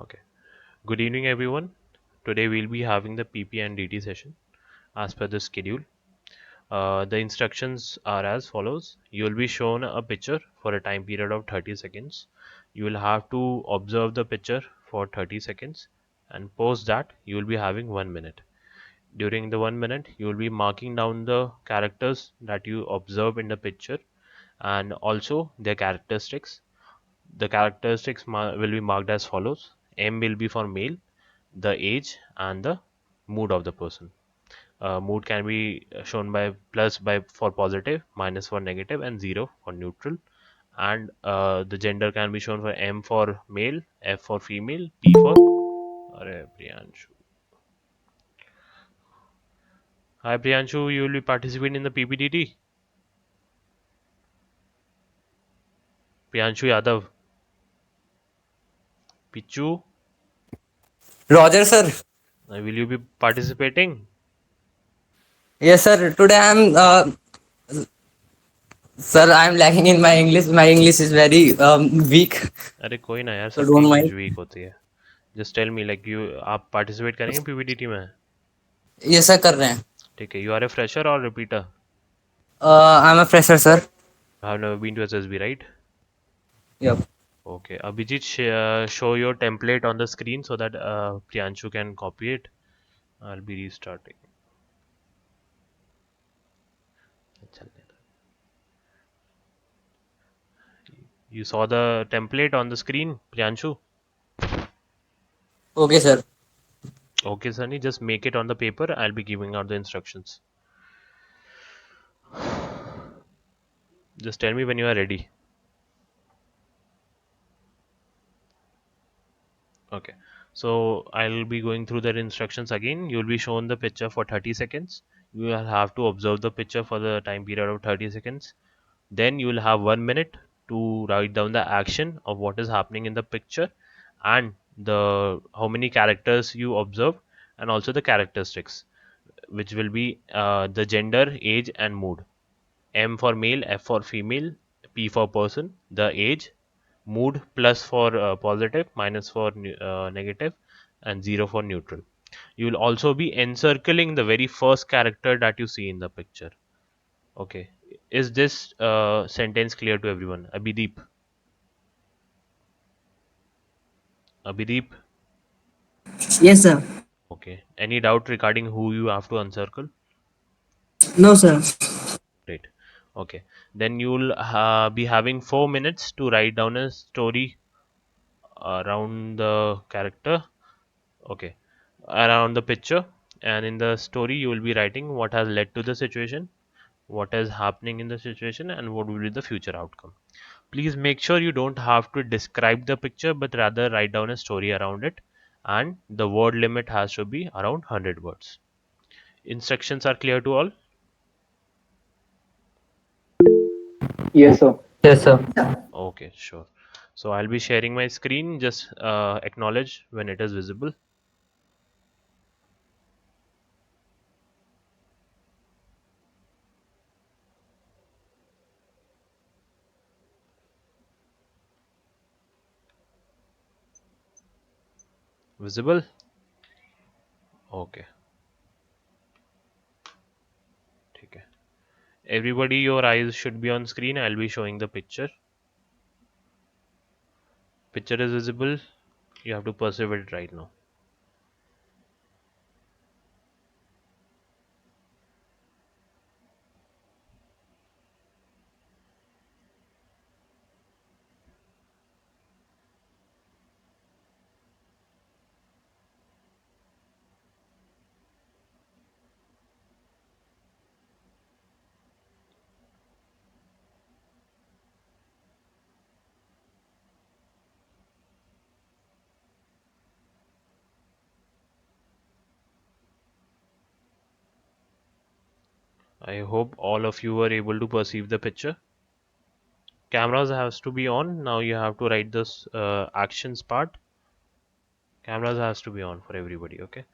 Okay. Good evening, everyone. Today we'll be having the PP and DT session as per the schedule. The instructions are as follows. You will be shown a picture for a time period of 30 seconds. You will have to observe the picture for 30 seconds, and post that you will be having 1 minute. During the 1 minute, you will be marking down the characters that you observe in the picture and also their characteristics. The characteristics will be marked as follows. M will be for male, the age, and the mood of the person. Mood can be shown by plus by for positive, minus for negative, and 0 for neutral. And the gender can be shown for M for male, F for female, P for. Arey, Priyanshu. Hi Priyanshu, you will be participating in the PPDT. Priyanshu Yadav. Pichu, Roger, sir. will you be participating? Yes, sir. Today sir, I'm lacking in my English. My English is very weak. अरे कोई ना यार So सबकी don't English mind. Weak होती है. Just tell me like you आप participate करेंगे PPDT में. Yes, sir, कर रहे हैं. ठीक है. यू आर ए फ्रेशर और repeater. I'm a fresher, sir. Have never been to SSB right. Yep. Okay, Abhijit, show your template on the screen so that Priyanshu can copy it. I'll be restarting. You saw the template on the screen, Priyanshu? Okay, sir. Okay, Sunny, just make it on the paper. I'll be giving out the instructions. Just tell me when you are ready. Okay, so I'll be going through the instructions again. You'll be shown the picture for 30 seconds. You will have to observe the picture for the time period of 30 seconds. Then you will have 1 minute to write down the action of what is happening in the picture and the how many characters you observe and also the characteristics, which will be the gender, age, and mood. M for male, F for female, P for person, the age, mood plus for positive, minus for negative, and 0 for neutral. You will also be encircling the very first character that you see in the picture. Okay. Is this sentence clear to everyone? Abhideep. Abhideep. Yes, sir. Okay. Any doubt regarding who you have to encircle? No, sir. Great. Okay. Then you'll be having 4 minutes to write down a story around the character. Okay. Around the picture. And in the story, you will be writing what has led to the situation, what is happening in the situation, and what will be the future outcome. Please make sure you don't have to describe the picture but rather write down a story around it, and the word limit has to be around 100 words. Instructions are clear to all? Yes, sir. Yes, sir. Okay, sure. So I'll be sharing my screen. Just acknowledge when it is visible. Visible? Okay. Okay. Everybody, your eyes should be on screen. I'll be showing the picture. Picture is visible. You have to perceive it right now. I hope all of you were able to perceive the picture. Cameras has to be on. Now you have to write this actions part. Cameras has to be on for everybody. Okay,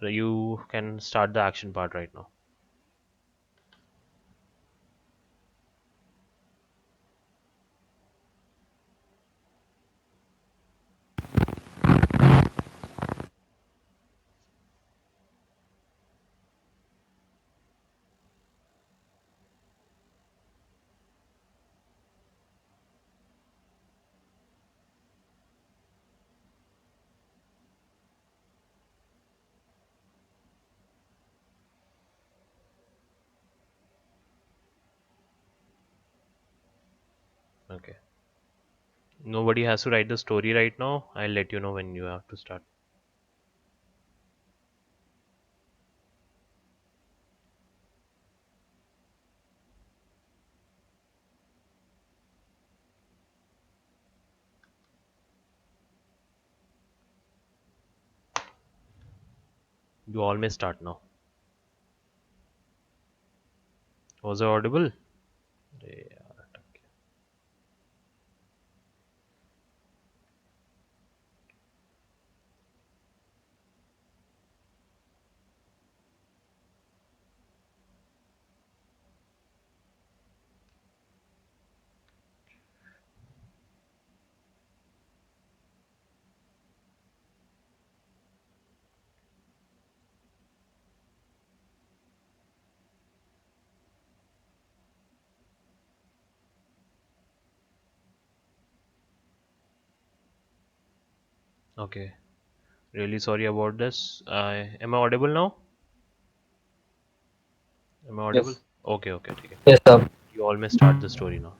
you can start the action part right now. Okay. Nobody has to write the story right now. I'll let you know when you have to start. You all may start now. Was I audible? Yeah. Okay. Really sorry about this. Am I audible now? Am I audible? Yes. Okay, okay, ठीक है. Yes, sir. You all may start the story now.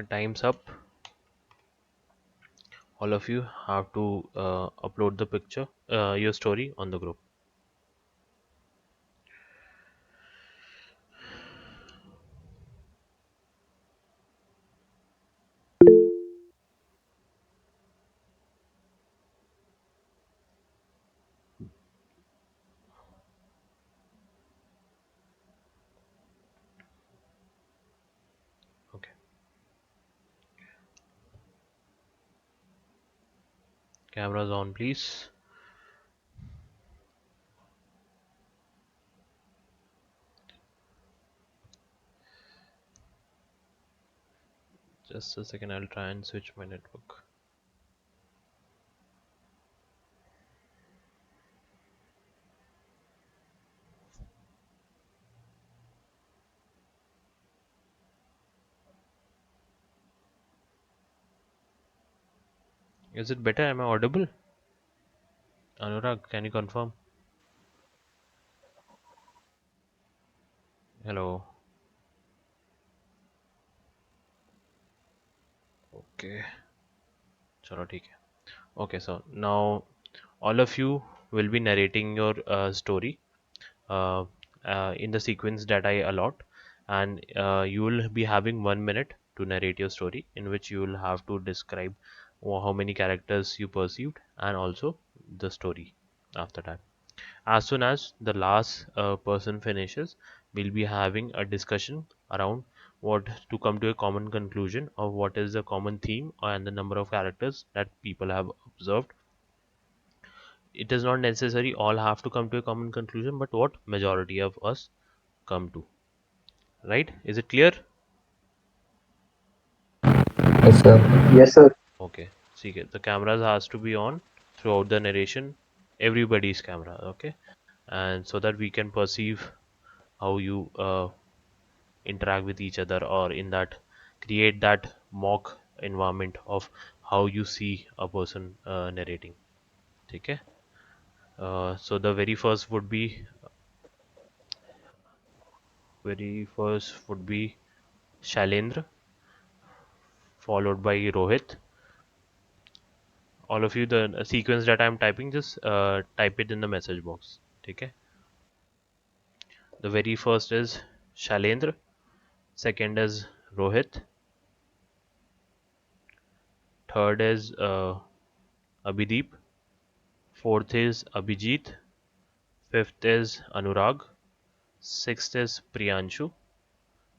Time's up. All of you have to upload the picture, your story on the group. Okay. Cameras on, please. Just a second, I'll try and switch my network. Is it better? Am I audible? Anurag, can you confirm? Hello. Okay. Chalo, theek hai. Okay, so now all of you will be narrating your story uh, in the sequence that I allot, and you will be having 1 minute to narrate your story, in which you will have to describe how many characters you perceived and also the story after that. As soon as the last person finishes, we'll be having a discussion around what to come to a common conclusion of what is the common theme and the number of characters that people have observed. It is not necessary all have to come to a common conclusion, but what majority of us come to. Right? Is it clear? Yes, sir. Yes, sir. Okay. See, the cameras has to be on throughout the narration, everybody's camera. Okay, and so that we can perceive how you interact with each other, or in that create that mock environment of how you see a person narrating. Okay. So the very first would be Shailendra, followed by Rohit. All of you, the sequence that I'm typing, just type it in the message box. Okay. The very first is Shailendra, second is Rohit, third is Abhideep, fourth is Abhijit, fifth is Anurag, sixth is Priyanshu,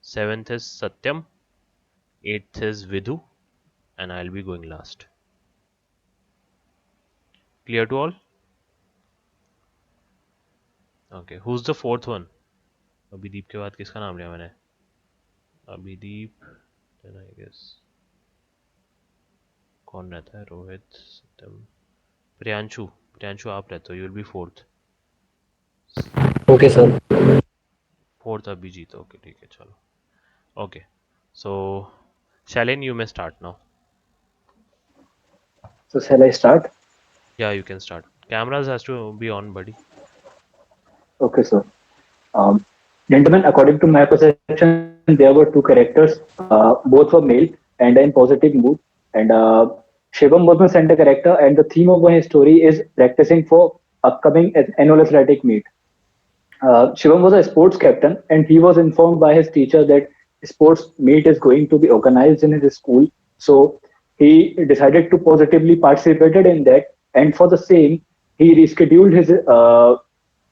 seventh is Satyam, eighth is Vidhu, and I'll be going last. Clear to all? Okay. Who's the fourth one? Abhideep के बाद किसका नाम लिया मैंने? Abhideep, then I guess कौन रहता है? रोहित, सत्यम, प्रियांशु. प्रियांशु आप रहते हो. You will be fourth. Okay, sir. Fourth Abhijit. Okay, ठीक है, चलो. Okay. So, Shalin, you may start now. So shall I start? Yeah, you can start. Cameras has to be on, buddy. Okay, so um, gentlemen, according to my perception, there were two characters. Both were male and in positive mood. And Shivam was my center character, and the theme of my story is practicing for upcoming annual athletic meet. Shivam was a sports captain, and he was informed by his teacher that sports meet is going to be organized in his school. So he decided to positively participated in that, and for the same, he rescheduled his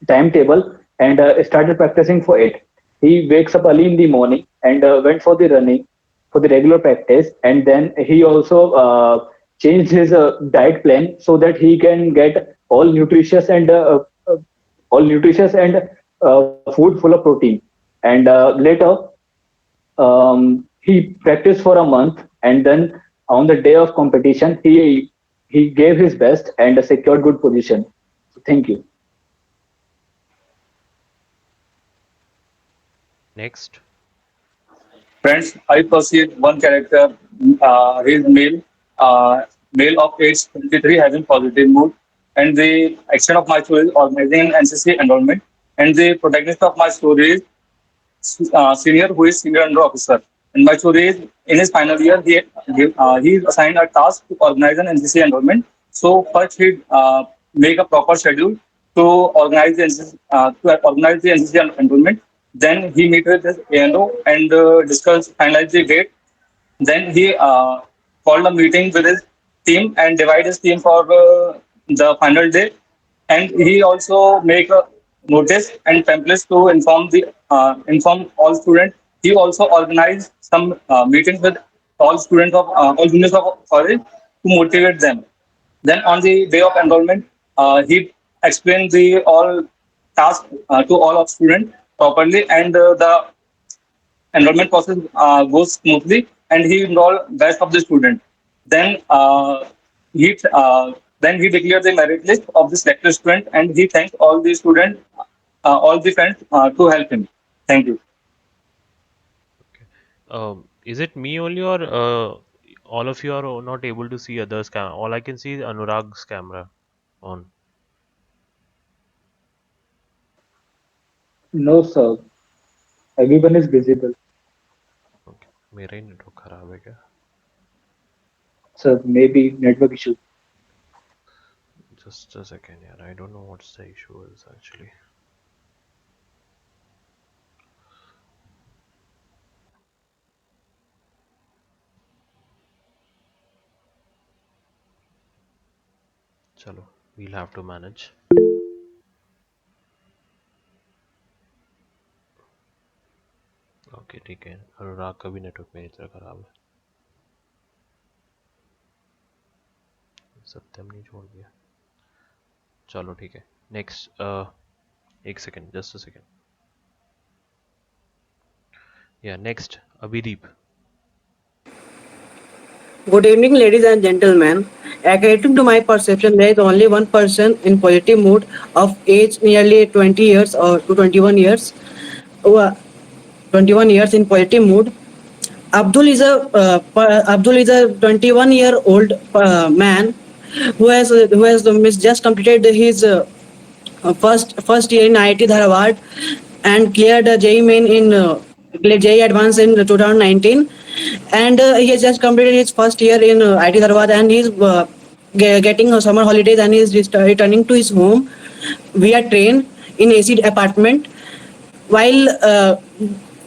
timetable and started practicing for it. He wakes up early in the morning and went for the running for the regular practice, and then he also changed his diet plan so that he can get all nutritious and food full of protein. And later, he practiced for a month, and then on the day of competition, he gave his best and secured good position. So thank you. Next. Friends, I perceive one character, he is male, male of age 23, having positive mood. And the action of my story is organizing an NCC enrollment. And the protagonist of my story is senior, who is senior under officer. And my story is in his final year, he is assigned a task to organize an NCC enrollment. So first he make a proper schedule to organize the NCC enrollment. Then he meet with his ANO and discuss finalize the date. Then he called a meeting with his team and divide his team for the final day. And he also make a notice and templates to inform all students. He also organized some meetings with all students of all juniors of college to motivate them. Then on the day of enrollment, he explained the all tasks to all of students properly, and the enrollment process goes smoothly, and he enroll best of the student. Then he then he declared the merit list of the selected student, and he thanked all the students, all the friends to help him. Thank you. Is it me only, or all of you are not able to see others' cam? All I can see is Anurag's camera on. No, sir. Everyone is visible. Okay. मेरा ही network खराब है क्या? Sir, maybe network issue. Just a second, yeah. I don't know what's the issue is actually. चलो, we'll have to manage. Okay ठीक है, अनुराग का भी network मेरी तरह खराब है. सत्यम नहीं छोड़ दिया. चलो ठीक है. नेक्स्ट एक सेकेंड, जस्ट अ सेकेंड. या next Abhideep. Good evening, ladies and gentlemen. According to my perception, there is only one person in positive mood of age nearly 20 years or to 21 years. who are 21 years in positive mood. Abdul is a 21-year-old man who has just completed his first year in IIT Dharwad and cleared JEE main in JEE Advanced in 2019, and he has just completed his first year in IIT Dharwad, and he's getting summer holidays, and he's returning to his home via train in AC apartment. While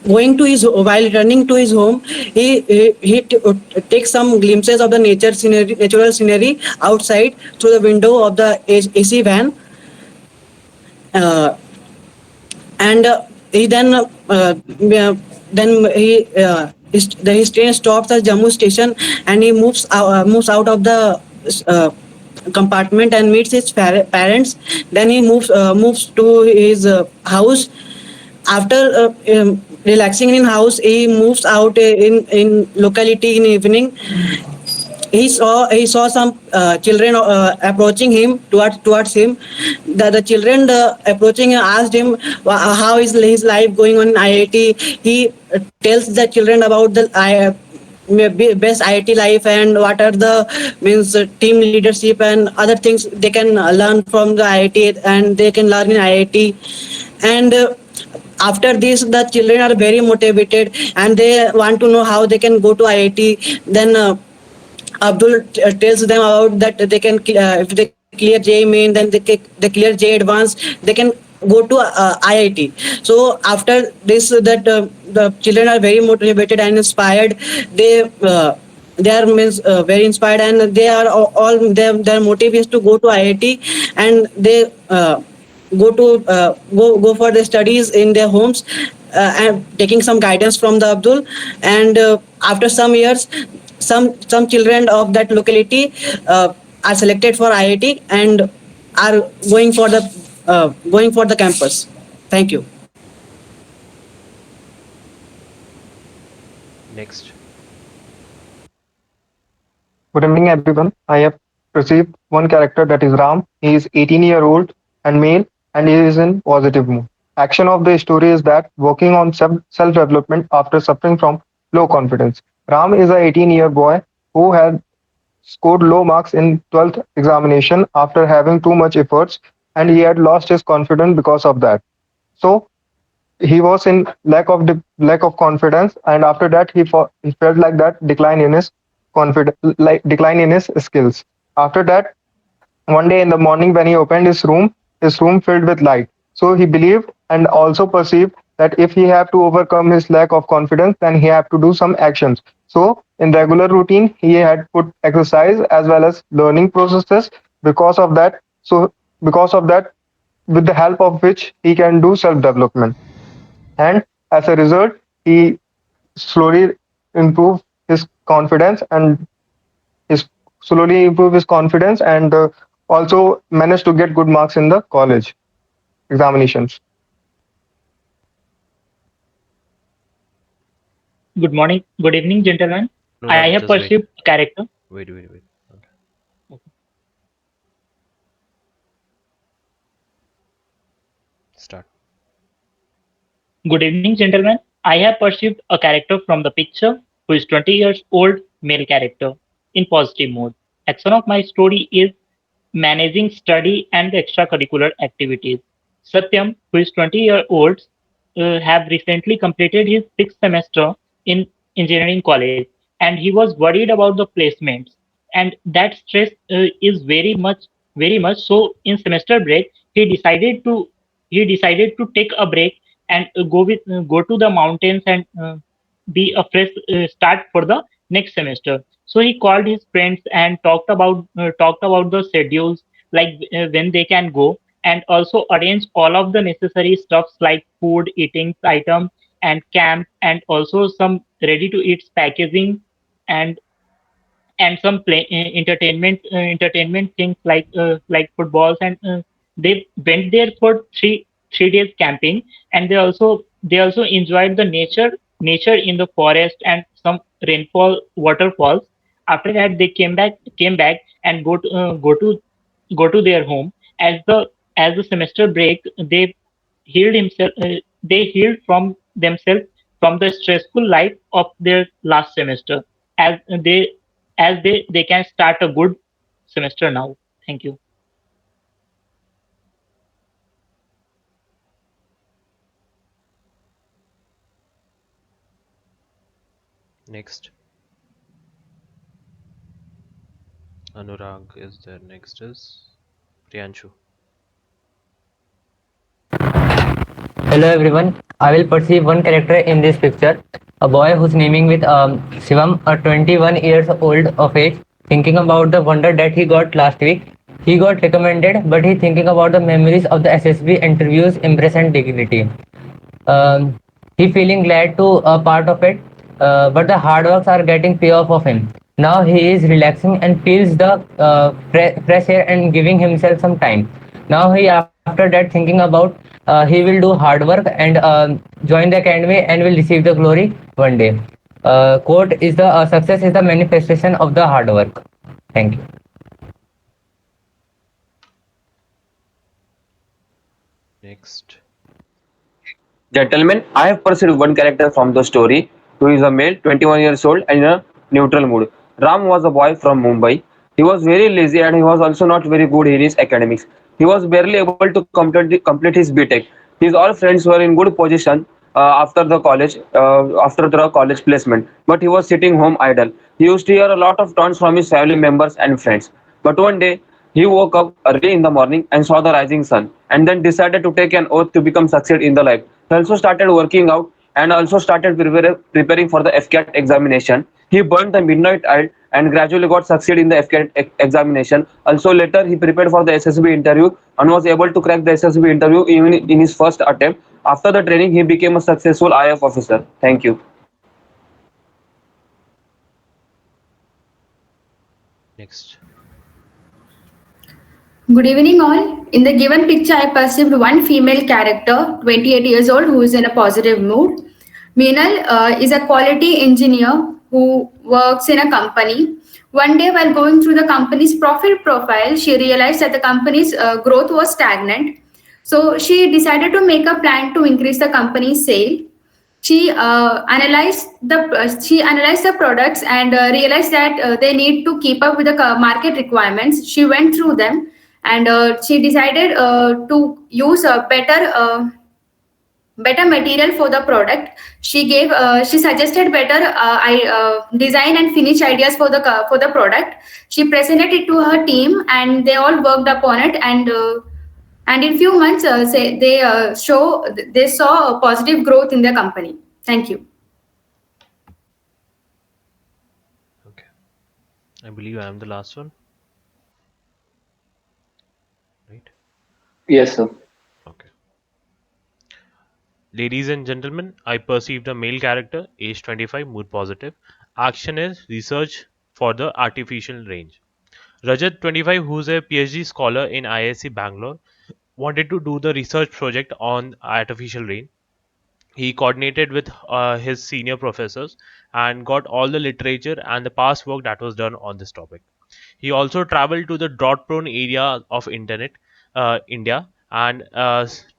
while returning to his home, he takes some glimpses of the natural scenery outside through the window of the AC van. uh, and he then his train stops at Jammu station, and he moves out of the uh, compartment and meets his parents. Then he moves to his house. After relaxing in house, he moves out in locality in evening. He saw some children approaching him towards him. The children approaching him asked him how is his life going on in IIT. He tells the children about the best IIT life, and what are the means team leadership and other things they can learn from the IIT, and they can learn in IIT. And after this, the children are very motivated, and they want to know how they can go to IIT. Then Abdul tells them about that they can if they clear JEE main, then they clear JEE advanced, they can go to IIT. So after this, that the children are very motivated and inspired. They are means very inspired, and they are all their motive is to go to IIT, and they go for the studies in their homes, and taking some guidance from the Abdul. And after some years, some children of that locality are selected for IIT and are going for the campus. Thank you. Next. Good evening, everyone. I have received one character, that is Ram. He is 18-year-old and male, and he is in positive mood. Action of the story is that working on self-development after suffering from low confidence. Ram is a 18-year boy who had scored low marks in 12th examination after having too much efforts, and he had lost his confidence because of that. So he was in lack of confidence, and after that he felt like that decline in his decline in his skills. After that, one day in the morning when he opened his room filled with light. So he believed and also perceived that if he have to overcome his lack of confidence, then he have to do some actions. So in regular routine, he had put exercise as well as learning processes. Because of that, because of that, with the help of which he can do self development, and as a result, he slowly improve his confidence and his slowly improve his confidence and also managed to get good marks in the college examinations. Good morning, good evening, gentlemen. I Anurag, have just wait. perceived a character. Wait. Okay. Start. Good evening, gentlemen. I have perceived a character from the picture who is 20 years old, male character, in positive mode. Action of my story is managing study and extracurricular activities. Satyam, who is 20-year-old, have recently completed his sixth semester in engineering college, and he was worried about the placements, and that stress is very much so. In semester break, he decided to take a break and go to the mountains and be a fresh start for the next semester. So he called his friends and talked about the schedules, like when they can go, and also arrange all of the necessary stuffs like food, eating item, and camp, and also some ready to eat packaging, and some entertainment things like footballs, and they went there for 3 days camping, and they also enjoyed the nature in the forest and some rainfall waterfalls. After that, they came back and go to their home. As the semester break, they healed from themselves from the stressful life of their last semester, as they can start a good semester now. Thank you. Next. Anurag is there. Next is Priyanshu. Hello everyone. I will perceive one character in this picture. A boy who's naming with Shivam, a 21 years old of age, thinking about the wonder that he got last week. He got recommended, but he thinking about the memories of the SSB interviews, impress and dignity. He feeling glad to a part of it, but the hard works are getting payoff of him. Now he is relaxing and feels the fresh air and giving himself some time. Now he after that thinking about he will do hard work and join the academy and will receive the glory one day. Quote is the success is the manifestation of the hard work. Thank you. Next. Gentlemen, I have perceived one character from the story who is a male, 21 years old, and in a neutral mood. Ram was a boy from Mumbai. He was very lazy and he was also not very good in his academics. He was barely able to complete his BTech. His all friends were in good position after the college placement, but he was sitting home idle. He used to hear a lot of taunts from his family members and friends. But one day, he woke up early in the morning and saw the rising sun, and then decided to take an oath to become succeed in the life. He also started working out and also started preparing for the FCAT examination. He burned the midnight oil and gradually got succeed in the FCAT examination. Also later he prepared for the SSB interview and was able to crack the SSB interview even in his first attempt. After the training, he became a successful IF officer. Thank you. Next. Good evening, all. In the given picture, I perceived one female character, 28 years old, who is in a positive mood. Meenal is a quality engineer who works in a company. One day, while going through the company's profit profile, she realized that the company's growth was stagnant. So she decided to make a plan to increase the company's sale. She analyzed the products and realized that they need to keep up with the market requirements. She went through them and she decided to use a better better material for the product. She suggested better design and finish ideas for the product. She presented it to her team, and they all worked upon it. And in few months, they saw a positive growth in their company. Thank you. Okay. I believe I am the last one, right? Yes, sir. Okay. Ladies and gentlemen, I perceived a male character, age 25, mood positive. Action is research for the artificial range. Rajat, 25, who's a PhD scholar in IISc Bangalore, wanted to do the research project on artificial rain. He coordinated with his senior professors and got all the literature and the past work that was done on this topic. He also traveled to the drought-prone area of India, and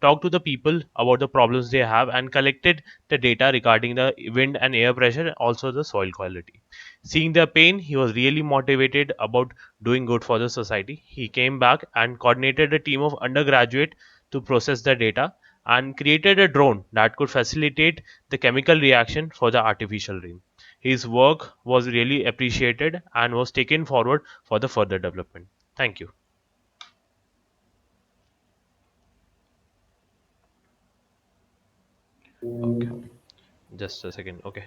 talked to the people about the problems they have and collected the data regarding the wind and air pressure and also the soil quality. Seeing their pain, he was really motivated about doing good for the society. He came back and coordinated a team of undergraduate to process the data and created a drone that could facilitate the chemical reaction for the artificial rain. His work was really appreciated and was taken forward for the further development. Thank you. Okay, just a second. Okay,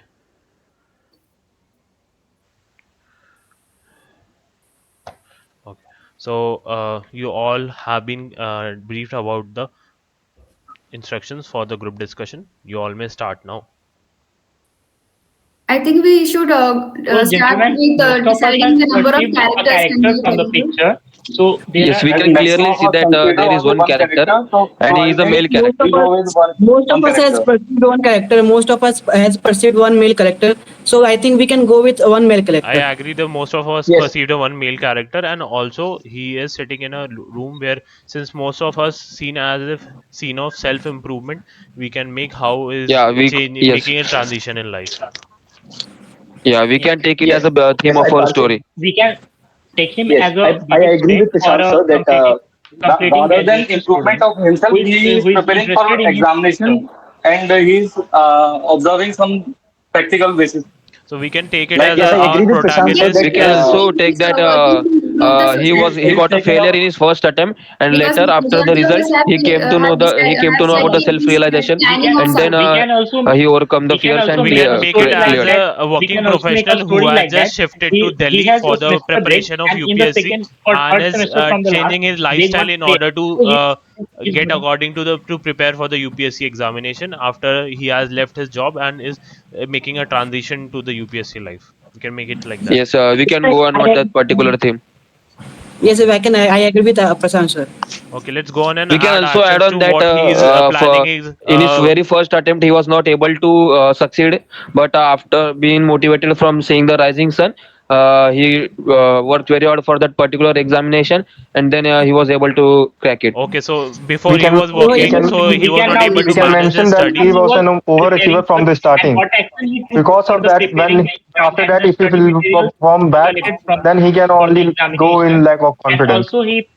okay. So you all have been briefed about the instructions for the group discussion. You all may start now. I think we should So, start gentlemen, with most of us deciding has the number of perceived a characters can character be from the available. picture. So there Yes, are we I can think clearly maximum see of that consider there is only one one character, character. So and he I is a think male Most character. of we us, go with most one of us has character. perceived one character. Most of us has perceived one male character. So I think we can go with one male I character. agree that most of us Yes, perceived a one male character, and also he is sitting in a room where, since most of us seen as if scene of self improvement, we can make how is Yeah, we changing, yes, making a transition in life. yeah, we yeah, can take it as yes, a theme yes. of our story. we can take him Yes, as a I busy agree student with or Prashant a sir that completing Rather than graduation improvement student of himself, he is who is preparing interested for in his future. examination, and he is observing some practical basis. So we can take it Like as yes, I our agree with Prashant sir protagonist We that can is also take that Working to improve the he society, he's got a taking failure up. in his first attempt, and because later after the majority of result us have he came to has know Yeah, about the taken self this realization, we planning can of and then something. he overcome the we can fears also and we make can a take it story as like clear. that. a We working can also make a professional who story has like just that. shifted to He Delhi has for the missed the break, preparation of and in the UPSC second or and third is semester from the last, changing his they lifestyle got in failed. order to So he is get going. according to the to prepare for the UPSC examination after he has left his job and is making a transition to the UPSC life. We can make it like that. Yes, we can I, go on I, with that particular theme. yes, I can. I agree with Prashant sir. Okay, let's go on and We can add also add actions on to that what he is planning is in his very first attempt he was not able to succeed, but after being motivated from seeing the rising sun, he worked very hard for that particular examination, and then he was able to crack it. okay, so before We he can was So we yes, working, can so he We was can not now able we to can discuss manage his mention that how he studies. he was was an preparing overachiever from the and starting. what action he took Because for of the that, preparing when and, after and that, the if he study will materials perform bad, collected from then he can for the only go in examination. lack of And confidence. also he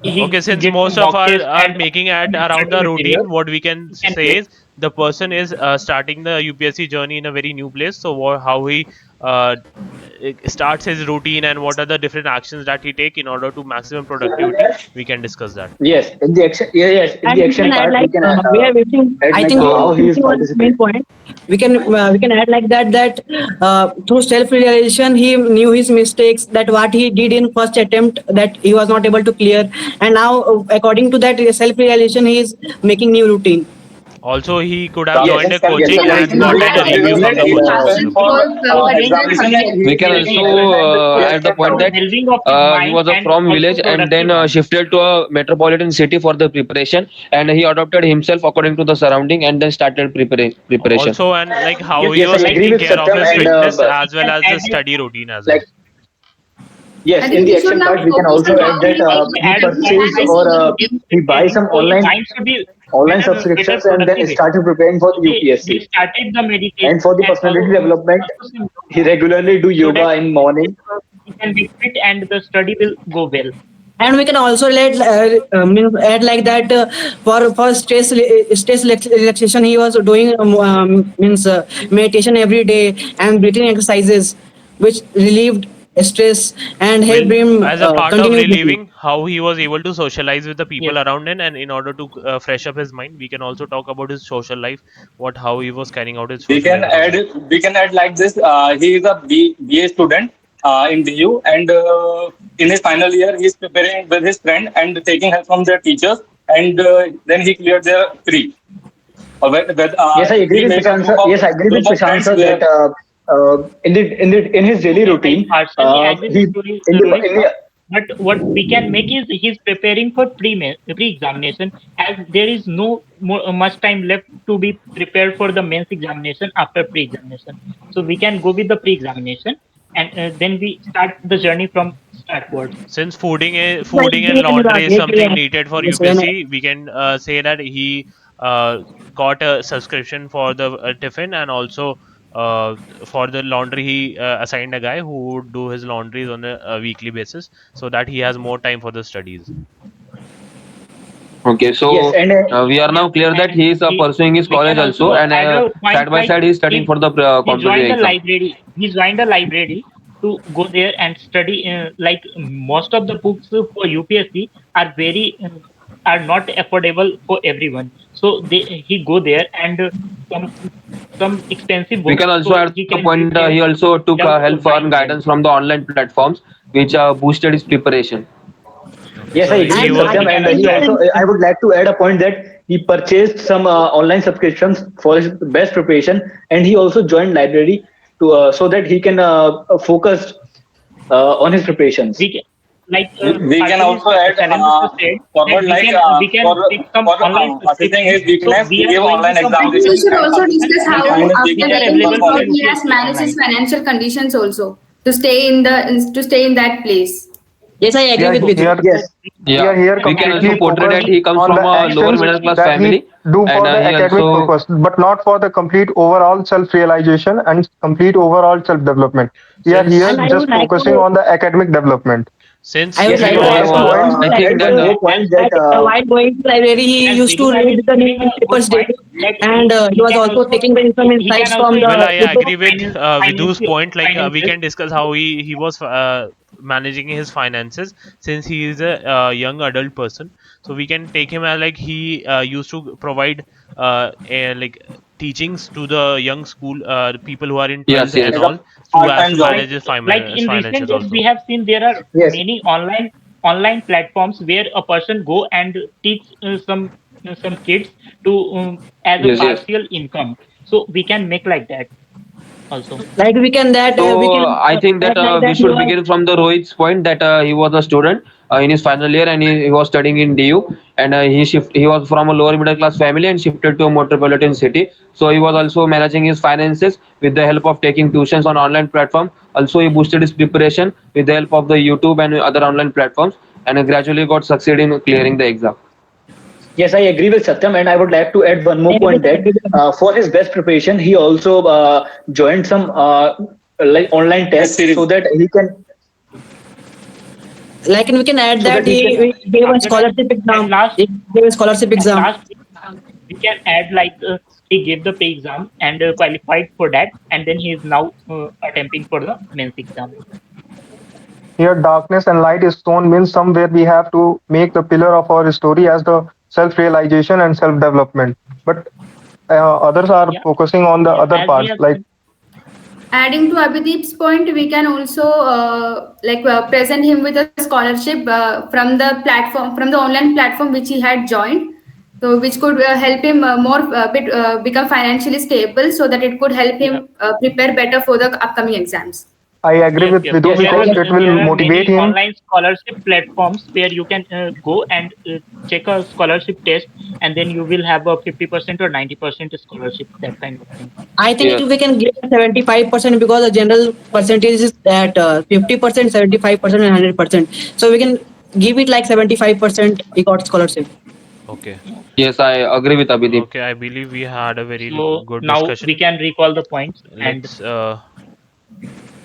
Okay, since did some most of mock test are and making it around study the materials. routine, what we can He can say take. is the person is starting the UPSC journey in a very new place. So how he starts his routine and what are the different actions that he take in order to maximum productivity, we can discuss that. yes. In the action, yeah, yes, in and the we can action add part, we like can we are waiting. add I like think we are So how he is missing one main participating. point. We can add like that through self realization he knew his mistakes, that what he did in first attempt that he was not able to clear, and now according to that self realization he is making new routine. Also, he could have Rather Yes, joined than a yes. coaching I self-improvement, and agree with gotten he a is review Rajat from preparing, the and he is coaching preparing system. for So there are examination, and he we is can very taking also important add the rest and point for that down. delving of his he mind was and from also village and then productive mind. shifted to a metropolitan city for the preparation, and he adopted himself according to the surrounding and then started preparation. Also, and like how Yes, he yes, I was agree taking with care of Satyam his and fitness as we well can as the add it. study routine as well. like yes, I in think the we should action now part we can focus also on add how that he We is can he add able to that purchases like enhance or the is routine. he buys preparing, some so his online mind should be online better subscriptions and then productivity. started preparing for So the he UPSC. started the And meditation for the and personality development, also some he yoga regularly do so that yoga in morning. he can be fit and the study will go well. And we can also add like that for relaxation he was doing means meditation every day and breathing exercises which relieved stress and helped Well, him as a part of continue breathing. relieving how he was able to socialize with the Yes. people around him, and in order to fresh up his mind, we can also talk about his social life, what how he was carrying out his we social can life around add him. we can add like this. He is a BA student in DU, and in his final year, he is preparing with his friend and taking help from their teachers, and then he cleared their pre. Yes, I agree He with made a Prashant sir. Yes, I agree with group of Prashant friends sir where that in his daily Yes, I routine, partially agree he with you, in Rohit. the But what we can make is he's preparing for pre-examination, as there is no much time left to be prepared for the mains examination after pre-examination. So we can go with the pre-examination, and then we start the journey from startwards. Since fooding and laundry is something needed for Yes, when UPSC, we can say that he got a subscription for the tiffin, and also uh, for the laundry he assigned a guy who would do his laundries on a weekly basis, so that he has more time for the studies. Okay, yes, so and we are Yes, now clear that and he is pursuing his we college can also, also and add a point side by like side he is studying he for the he competitive joined the exam. library. He joined the library to go there and study. Like most of the books for UPSC are very are not affordable for everyone. So he go there and some some expensive We books. can also So add he the can read point there he also took without help and buying them. guidance from the online platforms, which boosted his preparation. Okay, yes, I so agree he with and was I Satyam, he and think he we also. can I would like to add a point that he purchased some online subscriptions for his best preparation, and he also joined library to so that he can focus on his preparations. We can, like we can partially also add Shailendra said that forward like we can take some online assessing subscriptions. his So weakness. we He are gave going online with some I think we examination should online and also subscriptions discuss and how, find his after weakness which are and getting work this available on for job, it he has UPSC managed his online. financial conditions also to stay in that place. yes I agree Yeah, with Vidhu. here So Yes, we are Yeah, here can we can add also completely some portray that focused he comes on from the a lower actions middle class that he family, do and for the he academic also purpose, but not for the complete overall self-realization and complete overall self-development. We are since here And I would just like focusing to on the academic development. since I would yes, I he like would to Few add like was to some so points I like think add that one more point that while going to library, he as used to Vedubhai read is the giving a good newspapers point daily, that and he he was can also also taking some he can insights also from the well, I improve agree YouTube. with Vidhu's point. Like we finances. can discuss how he was managing his finances, since he is a young adult person. So we can take him as like he used to provide like teachings to the young school people who are in yes, 12th and yes. as a all, to as part-time to job. like manage his like in recent financials days also. we have seen there are yes, many online platforms where a person go and teach some kids to as a Yes, yes. partial income, so we can make like that also. Like we So can I think that add like we that he should was begin from the Rohit's point that he was a student in his final year, and he was studying in DU, and he was from a lower middle class family and shifted to a metropolitan city. So he was also managing his finances with the help of taking tuitions on online platform. Also he boosted his preparation with the help of the YouTube and other online platforms, and gradually got succeed in clearing the exam. yes, I agree with Satyam, and I would like to add one more point that for his best preparation, he also joined some like online Test tests series. like we can add so that that he can. he gave a After that, scholarship at exam. last He gave a scholarship at exam. last we can add like he gave the pre-exam and qualified for that, and then he is now attempting for the mains exam. Here, darkness and light is shown means somewhere we have to make the pillar of our story as the self-realization and self-development. But others are Yeah, focusing on the other as we parts, have like seen. Adding to Abhidip's point, we can also present him with a scholarship from the online platform which he had joined, so which could help him more become financially stable, so that it could help Yeah. him prepare better for the upcoming exams. I agree Yes, with yes. Vidhu Yes, There I, are because it will there are motivate many him. online scholarship platforms where you can go and check a scholarship test, and then you will have a 50% or 90% scholarship. That kind of thing. I think Yes. we can give 75% because the general percentage is at 50%, 75%, and 100%. So we can give it like 75%. He got scholarship. Okay. Yes, I agree with Abhidip. Okay, I believe we had a very So good now we discussion. can recall the points and Let's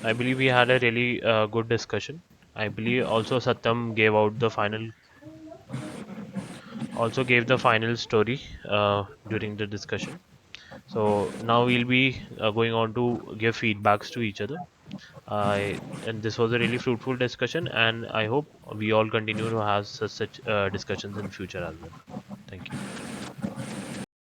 I believe we had a really good discussion. I believe also Satyam gave out the final, also gave the final story during the discussion. So now we'll be going on to give feedbacks to each other. And this was a really fruitful discussion, and I hope we all continue to have such discussions in future as well. Thank you.